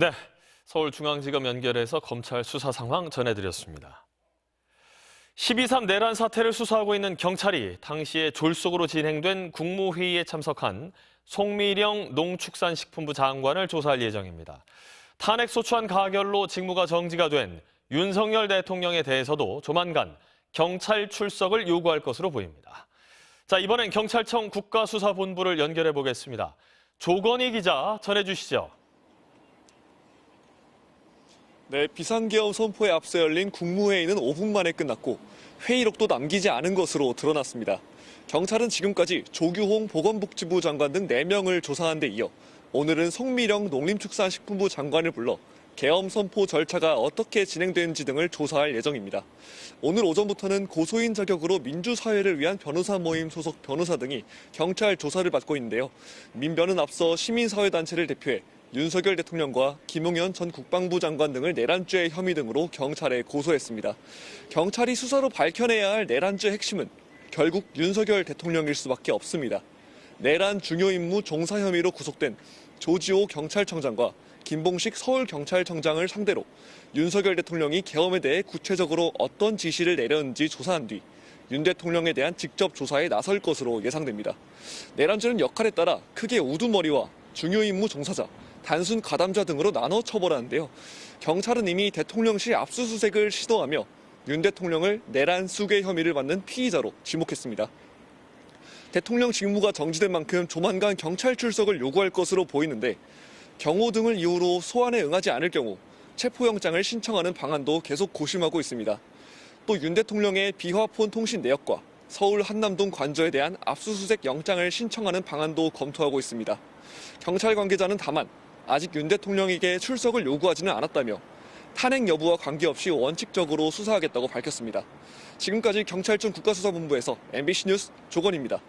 네, 서울중앙지검 연결해서 검찰 수사 상황 전해드렸습니다. 12.3 내란 사태를 수사하고 있는 경찰이 당시에 졸속으로 진행된 국무회의에 참석한 송미령 농축산식품부 장관을 조사할 예정입니다. 탄핵소추안 가결로 직무가 정지가 된 윤석열 대통령에 대해서도 조만간 경찰 출석을 요구할 것으로 보입니다. 자, 이번엔 경찰청 국가수사본부를 연결해 보겠습니다. 조건희 기자 전해주시죠. 네, 비상계엄 선포에 앞서 열린 국무회의는 5분 만에 끝났고 회의록도 남기지 않은 것으로 드러났습니다. 경찰은 지금까지 조규홍 보건복지부 장관 등 4명을 조사한 데 이어 오늘은 송미령 농림축산식품부 장관을 불러 계엄 선포 절차가 어떻게 진행되는지 등을 조사할 예정입니다. 오늘 오전부터는 고소인 자격으로 민주사회를 위한 변호사 모임 소속 변호사 등이 경찰 조사를 받고 있는데요. 민변은 앞서 시민사회단체를 대표해 윤석열 대통령과 김용현 전 국방부 장관 등을 내란죄 혐의 등으로 경찰에 고소했습니다. 경찰이 수사로 밝혀내야 할 내란죄 핵심은 결국 윤석열 대통령일 수밖에 없습니다. 내란 중요 임무 종사 혐의로 구속된 조지호 경찰청장과 김봉식 서울경찰청장을 상대로 윤석열 대통령이 계엄에 대해 구체적으로 어떤 지시를 내렸는지 조사한 뒤 윤 대통령에 대한 직접 조사에 나설 것으로 예상됩니다. 내란죄는 역할에 따라 크게 우두머리와 중요 임무 종사자, 단순 가담자 등으로 나눠 처벌하는데요. 경찰은 이미 대통령실 압수수색을 시도하며 윤 대통령을 내란 수괴 혐의를 받는 피의자로 지목했습니다. 대통령 직무가 정지된 만큼 조만간 경찰 출석을 요구할 것으로 보이는데 경호 등을 이유로 소환에 응하지 않을 경우 체포영장을 신청하는 방안도 계속 고심하고 있습니다. 또 윤 대통령의 비화폰 통신 내역과 서울 한남동 관저에 대한 압수수색 영장을 신청하는 방안도 검토하고 있습니다. 경찰 관계자는 다만 아직 윤 대통령에게 출석을 요구하지는 않았다며 탄핵 여부와 관계없이 원칙적으로 수사하겠다고 밝혔습니다. 지금까지 경찰청 국가수사본부에서 MBC 뉴스 조건입니다.